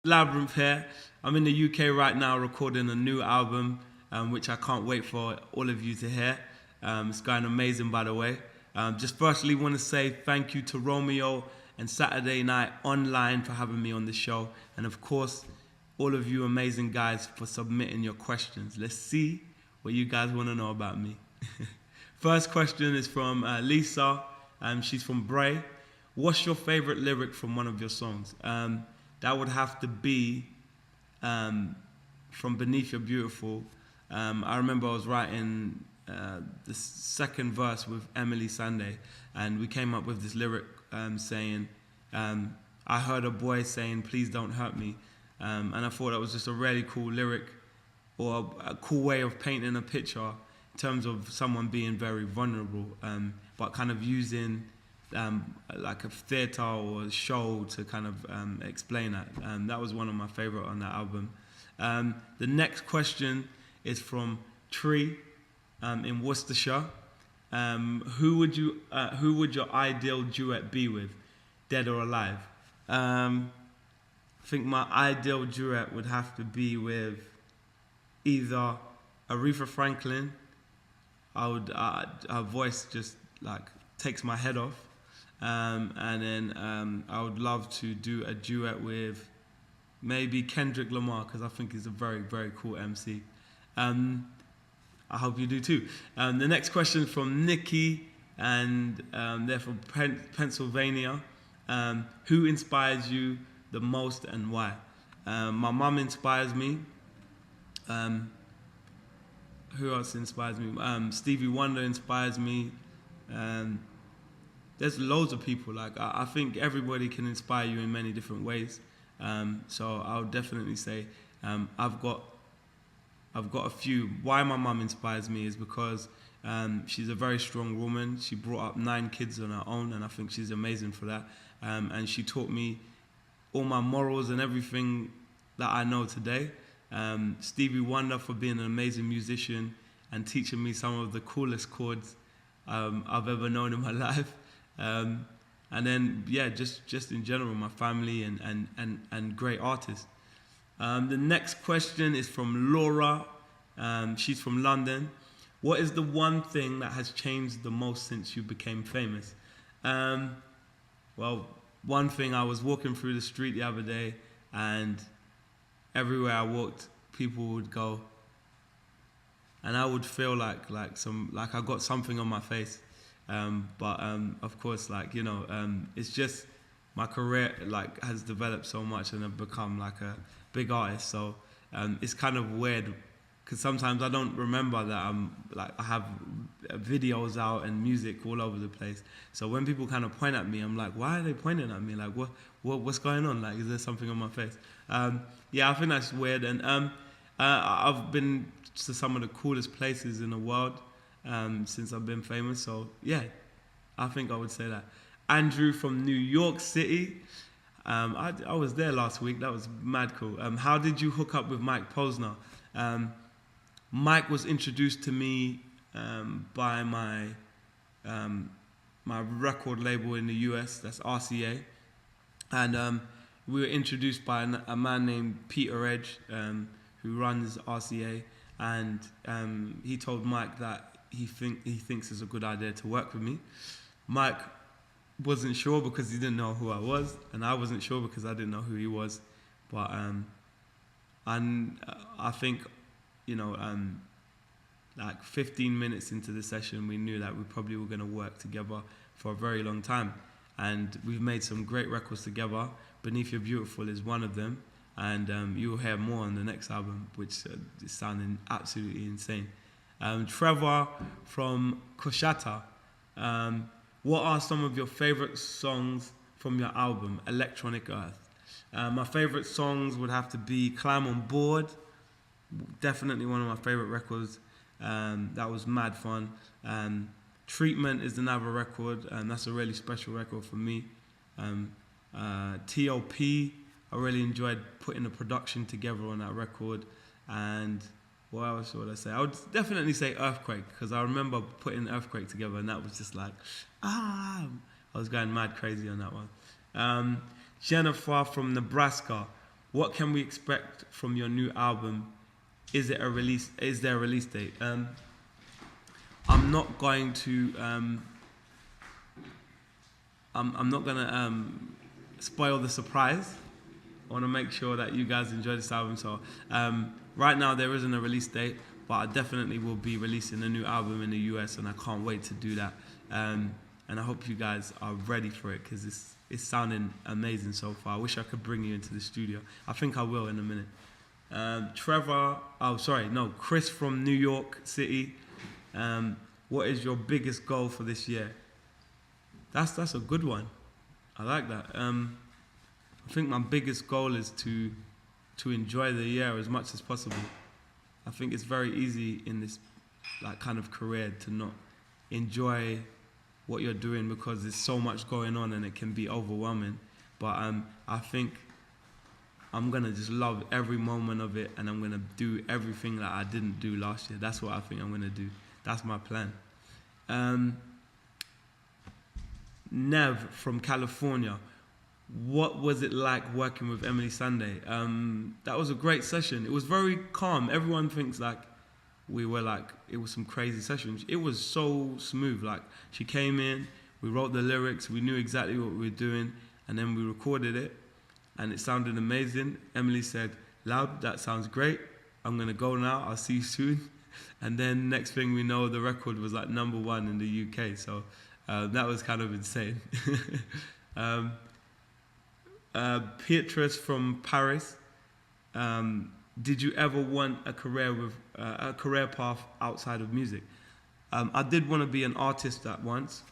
Labrinth here. I'm in the UK right now recording a new album, which I can't wait for all of you to hear. It's going amazing, by the way. Just firstly want to say thank you to Romeo and Saturday Night Online for having me on the show. And of course, all of you amazing guys for submitting your questions. Let's see what you guys want to know about me. First question is from Lisa. She's from Bray. What's your favorite lyric from one of your songs? That would have to be from Beneath You're Beautiful. I remember I was writing the second verse with Emily Sunday, and we came up with this lyric saying, I heard a boy saying, please don't hurt me. And I thought that was just a really cool lyric, or a cool way of painting a picture in terms of someone being very vulnerable, but kind of using like a theatre or a show to kind of explain that. That was one of my favourite on that album. The next question is from Trey in Worcestershire. Who would your ideal duet be with, dead or alive? I think my ideal duet would have to be with either Aretha Franklin. Her voice just like takes my head off. And then I would love to do a duet with maybe Kendrick Lamar, because I think he's a very, very cool MC. I hope you do too. The next question is from Nikki, and they're from Pennsylvania. Who inspires you the most and why? My mum inspires me. Who else inspires me? Stevie Wonder inspires me. There's loads of people. Like I think everybody can inspire you in many different ways. So I would definitely say I've got a few. Why my mum inspires me is because she's a very strong woman. She brought up 9 kids on her own, and I think she's amazing for that. And she taught me all my morals and everything that I know today. Stevie Wonder for being an amazing musician and teaching me some of the coolest chords I've ever known in my life. And then, yeah, just in general, my family and great artists. The next question is from Laura. She's from London. What is the one thing that has changed the most since you became famous? Well, one thing, I was walking through the street the other day, and everywhere I walked, people would go, and I would feel like I got something on my face. But of course, it's just my career has developed so much, and I've become like a big artist. So it's kind of weird, because sometimes I don't remember that I have videos out and music all over the place. So when people kind of point at me, I'm like, why are they pointing at me? Like, what's going on? Like, is there something on my face? Yeah, I think that's weird. And I've been to some of the coolest places in the world since I've been famous. So yeah, I think I would say that. Andrew from New York City. I was there last week. That was mad cool. How did you hook up with Mike Posner? Mike was introduced to me by my record label in the US, that's RCA. And we were introduced by a man named Peter Edge, who runs RCA. And he told Mike that he thinks it's a good idea to work with me. Mike wasn't sure because he didn't know who I was, and I wasn't sure because I didn't know who he was. But I think, like 15 minutes into the session, we knew that we probably were going to work together for a very long time. And we've made some great records together. Beneath You're Beautiful is one of them. And you'll hear more on the next album, which is sounding absolutely insane. Trevor from Koshata. What are some of your favorite songs from your album, Electronic Earth? My favorite songs would have to be Climb on Board. Definitely one of my favorite records. That was mad fun. Treatment is another record. That's a really special record for me. T.O.P. I really enjoyed putting the production together on that record. And what else would I say? I would definitely say Earthquake, because I remember putting Earthquake together, and that was just like, I was going mad crazy on that one. Jennifer from Nebraska. what can we expect from your new album? Is there a release date? I'm not going to I'm not gonna spoil the surprise. I want to make sure that you guys enjoy this album. So right now there isn't a release date, but I definitely will be releasing a new album in the US, and I can't wait to do that. And I hope you guys are ready for it, because it's sounding amazing so far. I wish I could bring you into the studio. I think I will in a minute. Chris from New York City. What is your biggest goal for this year? That's a good one. I like that. I think my biggest goal is to enjoy the year as much as possible. I think it's very easy in this like kind of career to not enjoy what you're doing because there's so much going on and it can be overwhelming. But I think I'm gonna just love every moment of it, and I'm gonna do everything that I didn't do last year. That's what I think I'm gonna do. That's my plan. Nev from California. What was it like working with Emily Sandé? That was a great session. It was very calm. Everyone thinks like it was some crazy sessions. It was so smooth. Like, she came in, we wrote the lyrics, we knew exactly what we were doing, and then we recorded it, and it sounded amazing. Emily said, "Loud, that sounds great. I'm gonna go now. I'll see you soon." And then next thing we know, the record was like #1 in the UK. So that was kind of insane. Beatrice from Paris. Did you ever want a career path outside of music? I did want to be an artist at once,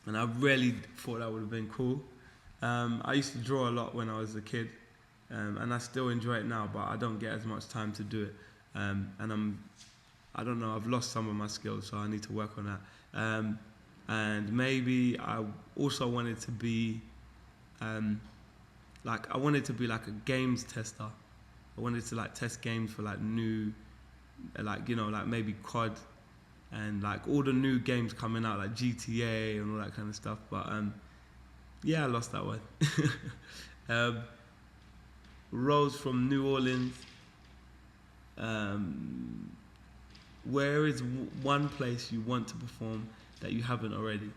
and I really thought that would have been cool. I used to draw a lot when I was a kid, and I still enjoy it now, but I don't get as much time to do it. And I don't know, I've lost some of my skills, so I need to work on that. And maybe I also wanted to be, like a games tester. I wanted to like test games for like new, like, you know, like maybe COD and like all the new games coming out, like GTA and all that kind of stuff. But yeah, I lost that one. Rose from New Orleans. Where is one place you want to perform that you haven't already?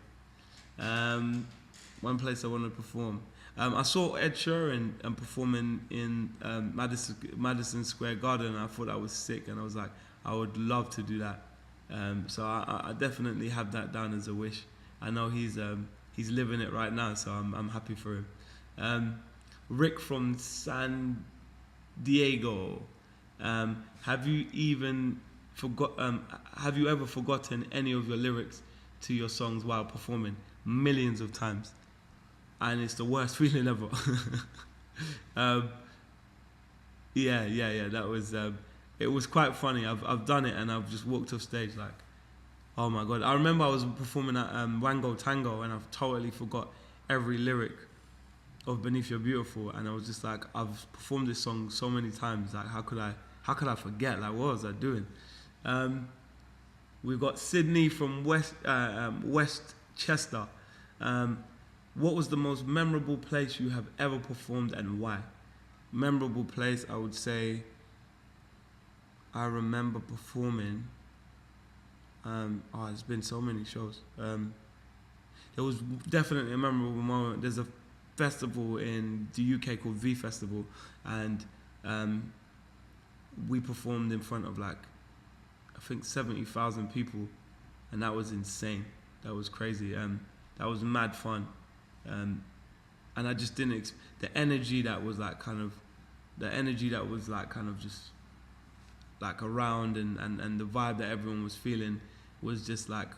One place I want to perform. I saw Ed Sheeran performing in Madison Square Garden. I thought that was sick, and I was like, I would love to do that. So I definitely have that down as a wish. I know he's living it right now, so I'm happy for him. Rick from San Diego. Have you ever forgotten any of your lyrics to your songs while performing? Millions of times. And it's the worst feeling ever. That was, it was quite funny. I've done it, and I've just walked off stage like, oh my God. I remember I was performing at Wango Tango, and I've totally forgot every lyric of Beneath You're Beautiful, and I was just like, I've performed this song so many times, like how could I forget? Like, what was I doing? We've got Sydney from Westchester. What was the most memorable place you have ever performed, and why? Memorable place, I would say, I remember performing, there's been so many shows. There was definitely a memorable moment. There's a festival in the UK called V Festival, and we performed in front of like, I think 70,000 people, and that was insane. That was crazy. That was mad fun. And I just didn't the energy that was just like around, and the vibe that everyone was feeling was just like,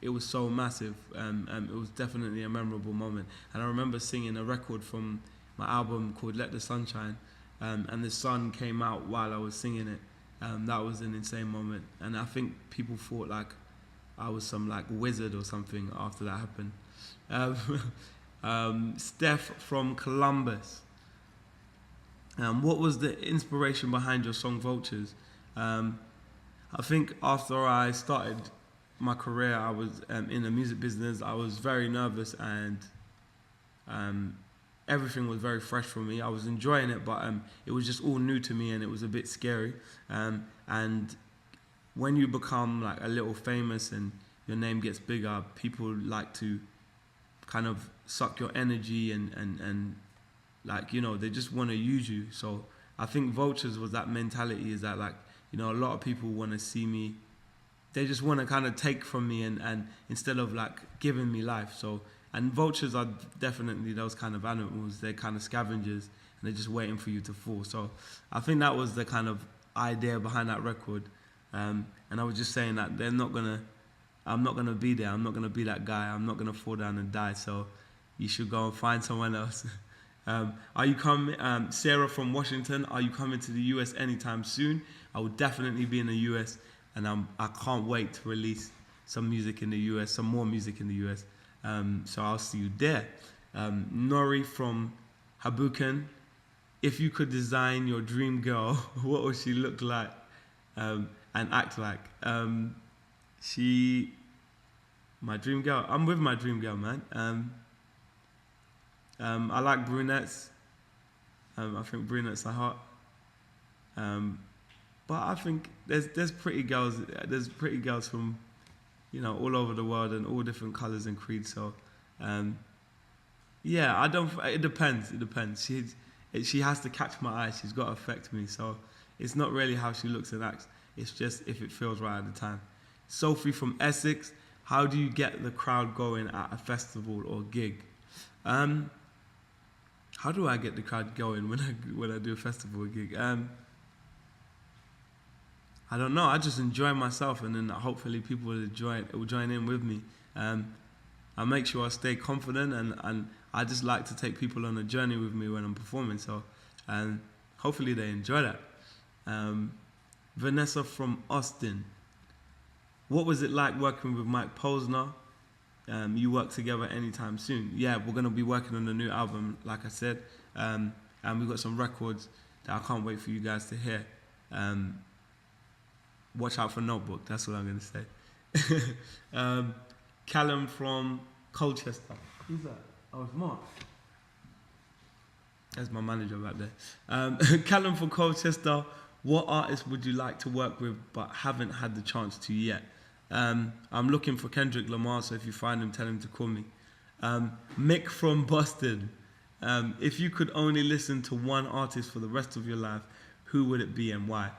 it was so massive. It was definitely a memorable moment. And I remember singing a record from my album called Let the Sun Shine, and the sun came out while I was singing it. That was an insane moment, and I think people thought like I was some like wizard or something after that happened. Steph from Columbus. What was the inspiration behind your song Vultures? I think after I started my career, I was in the music business. I was very nervous, and everything was very fresh for me. I was enjoying it, but it was just all new to me, and it was a bit scary. And when you become like a little famous and your name gets bigger, people like to kind of suck your energy and like, you know, they just want to use you. So I think Vultures was that mentality, is that like, you know, a lot of people want to see me. They just want to kind of take from me and instead of like giving me life. So, and vultures are definitely those kind of animals. They're kind of scavengers and they're just waiting for you to fall. So I think that was the kind of idea behind that record. And I was just saying that I'm not going to be there. I'm not going to be that guy. I'm not going to fall down and die. So you should go and find someone else. Are you coming, Sarah from Washington, are you coming to the US anytime soon? I will definitely be in the US, and I can't wait to release some music in the US, some more music in the US. So I'll see you there. Nori from Habuken, if you could design your dream girl, what would she look like and act like? My dream girl, I'm with my dream girl, man. I like brunettes. I think brunettes are hot. But I think there's pretty girls. There's pretty girls from, you know, all over the world and all different colors and creeds. So, yeah, I don't. It depends. It depends. She has to catch my eye. She's got to affect me. So it's not really how she looks and acts. It's just if it feels right at the time. Sophie from Essex, how do you get the crowd going at a festival or gig? How do I get the crowd going when I do a festival or gig? I don't know. I just enjoy myself, and then hopefully people will join in with me. I make sure I stay confident, and I just like to take people on a journey with me when I'm performing. So, hopefully they enjoy that. Vanessa from Austin, what was it like working with Mike Posner? You work together anytime soon? Yeah, we're gonna be working on a new album, like I said, and we've got some records that I can't wait for you guys to hear. Watch out for Notebook. That's what I'm gonna say. Callum from Colchester. Who's that? Oh, it's Mark. That's my manager right there. Callum from Colchester. What artists would you like to work with but haven't had the chance to yet? I'm looking for Kendrick Lamar, so if you find him, tell him to call me. Mick from Boston. If you could only listen to one artist for the rest of your life, who would it be and why?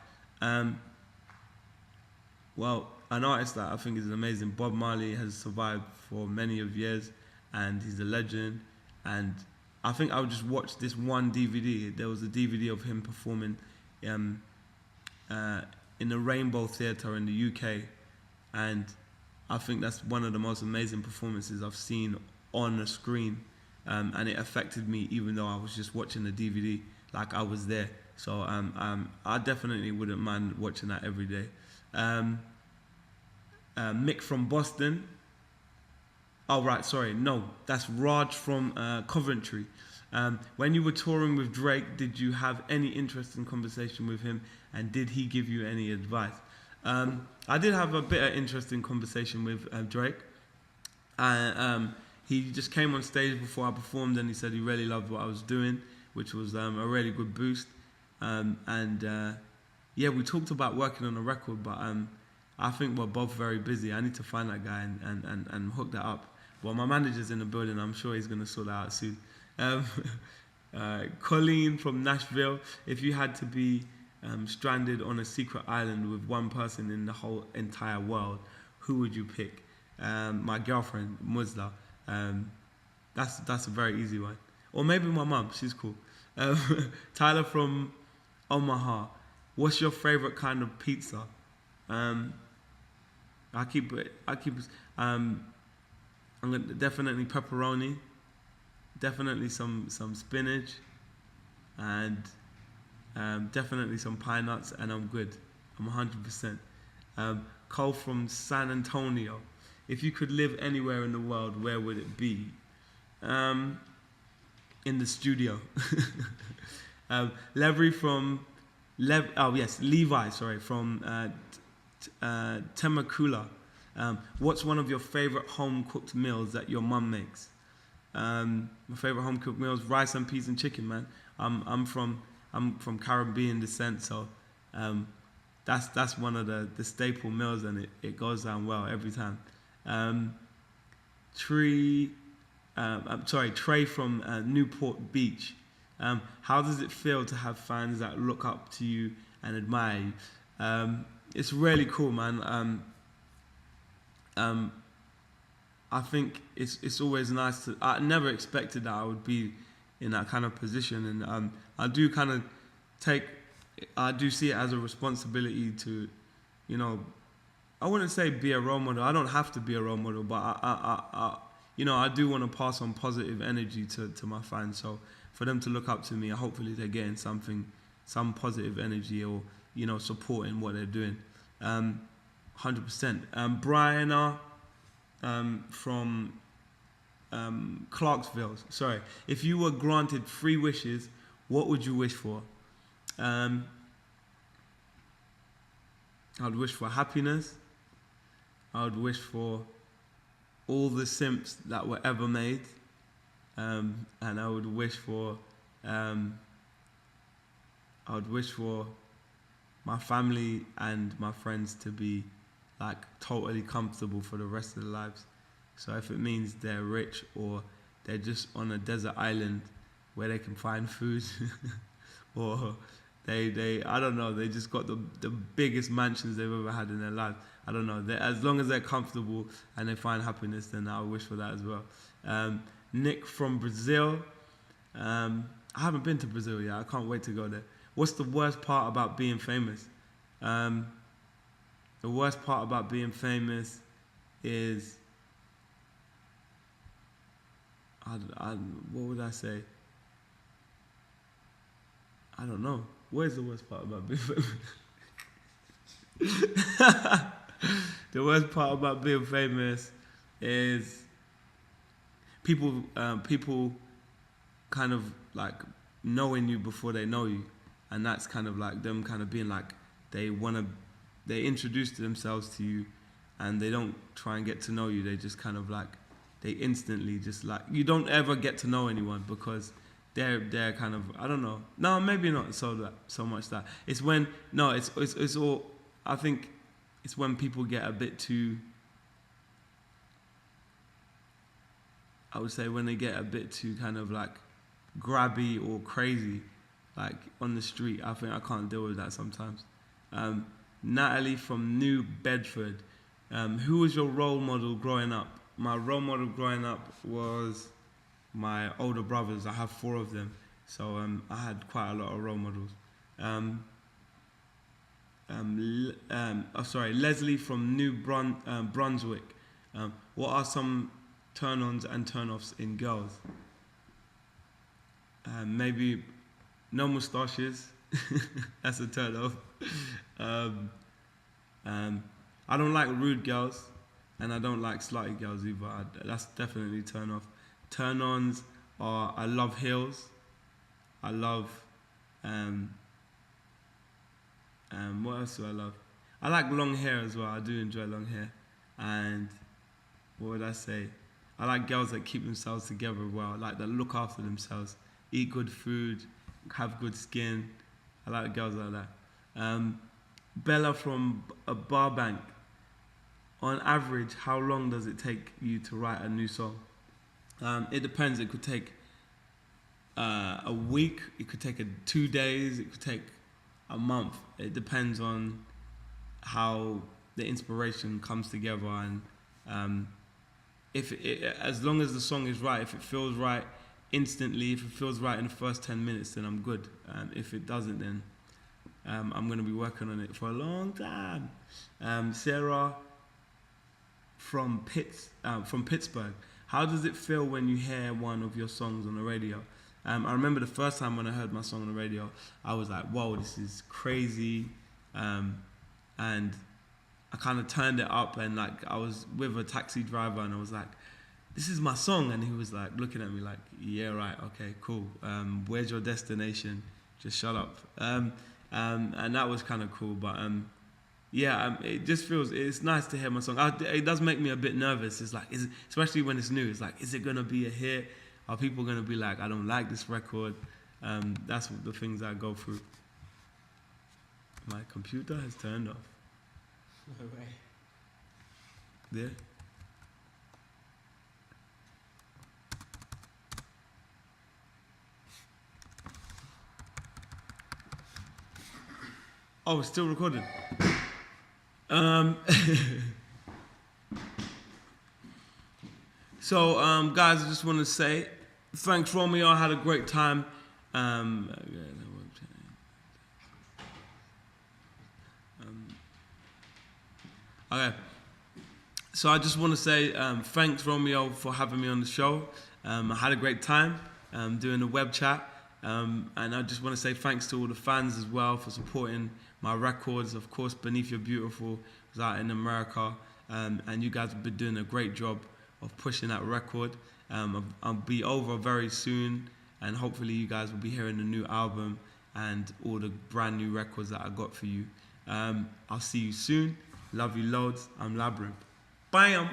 Well, an artist that I think is amazing, Bob Marley, has survived for many of years, and he's a legend. And I think I would just watch this one DVD. There was a DVD of him performing in the Rainbow Theatre in the UK, and I think that's one of the most amazing performances I've seen on a screen, and it affected me even though I was just watching the DVD, like I was there. So I definitely wouldn't mind watching that every day. Mick from Boston. Oh, right, sorry. No, that's Raj from Coventry. When you were touring with Drake, did you have any interesting conversation with him, and did he give you any advice? I did have a bit of interesting conversation with Drake. He just came on stage before I performed, and he said he really loved what I was doing, which was a really good boost. Yeah, we talked about working on a record, but I think we're both very busy. I need to find that guy and hook that up. Well, my manager's in the building. I'm sure he's going to sort that out soon. Colleen from Nashville. If you had to be stranded on a secret island with one person in the whole entire world, who would you pick? My girlfriend, Musla. That's a very easy one. Or maybe my mum. She's cool. Tyler from Omaha. What's your favorite kind of pizza? I keep I'm gonna definitely pepperoni, definitely some spinach, and definitely some pine nuts, and I'm good. I'm 100%. Cole from San Antonio. If you could live anywhere in the world, where would it be? In the studio. Levi from Levi, sorry, from Temecula. What's one of your favorite home-cooked meals that your mum makes? My favorite home cooked meals: rice and peas and chicken. Man, I'm from Caribbean descent, so that's one of the staple meals, and it goes down well every time. Tree, Trey from Newport Beach. How does it feel to have fans that look up to you and admire you? It's really cool, man. I think it's always nice to. I never expected that I would be in that kind of position, and I do kind of I do see it as a responsibility to, you know, I wouldn't say be a role model. I don't have to be a role model, but I do want to pass on positive energy to my fans. So for them to look up to me, hopefully they're getting some positive energy, or, you know, supporting what they're doing. 100%. Brian from Clarksville. Sorry. If you were granted 3 wishes, what would you wish for? I'd wish for happiness. I would wish for all the simps that were ever made, and I would wish for my family and my friends to be like totally comfortable for the rest of their lives. So if it means they're rich, or they're just on a desert island where they can find food, or they I don't know, they just got the biggest mansions they've ever had in their life. I don't know. As long as they're comfortable and they find happiness, then I wish for that as well. Nick from Brazil. I haven't been to Brazil yet. I can't wait to go there. What's the worst part about being famous? The worst part about being famous is, what would I say? I don't know. What is the worst part about being famous? The worst part about being famous is people kind of like knowing you before they know you, and that's kind of like them kind of being like they introduce themselves to you, and they don't try and get to know you. They just kind of like, they instantly just like, you don't ever get to know anyone because they're kind of, I don't know. No, maybe not so much that. It's when, no, it's all, I think it's when people get a bit too, I would say when they get a bit too kind of like grabby or crazy, like on the street. I think I can't deal with that sometimes. Natalie from New Bedford. Who was your role model growing up? My role model growing up was my older brothers. I have 4 of them, so I had quite a lot of role models. Leslie from New Brunswick. What are some turn-ons and turn-offs in girls? Maybe no moustaches. That's a turn-off. I don't like rude girls, and I don't like slutty girls either. That's definitely turn-off. Turn-ons are, I love heels. I love, what else do I love? I like long hair as well. I do enjoy long hair. And what would I say? I like girls that keep themselves together well, like that look after themselves, eat good food, have good skin. I like girls like that. Bella from Barbank. On average, how long does it take you to write a new song? It depends. It could take a week. It could take 2 days. It could take a month. It depends on how the inspiration comes together, and as long as the song is right, if it feels right instantly, if it feels right in the first 10 minutes, then I'm good. If it doesn't, then I'm going to be working on it for a long time. Sarah from Pittsburgh. How does it feel when you hear one of your songs on the radio? I remember the first time when I heard my song on the radio, I was like, whoa, this is crazy. And I kind of turned it up, and like I was with a taxi driver, and I was like, this is my song. And he was like looking at me like, yeah, right, okay, cool. Where's your destination? Just shut up. And that was kind of cool. But yeah, it just feels, it's nice to hear my song. It does make me a bit nervous. It's like, especially when it's new, it's like, is it going to be a hit? Are people going to be like, I don't like this record? That's the things I go through. My computer has turned off. No way. There. Oh, it's still recording. So, guys, I just want to say, thanks, Romeo. I had a great time. Okay. So I just want to say thanks, Romeo, for having me on the show. I had a great time doing the web chat. And I just want to say thanks to all the fans as well for supporting my records. Of course, Beneath You're Beautiful was out in America. And you guys have been doing a great job of pushing that record. I'll be over very soon. And hopefully you guys will be hearing the new album and all the brand new records that I got for you. I'll see you soon. Love you loads. I'm Labrinth. Bam!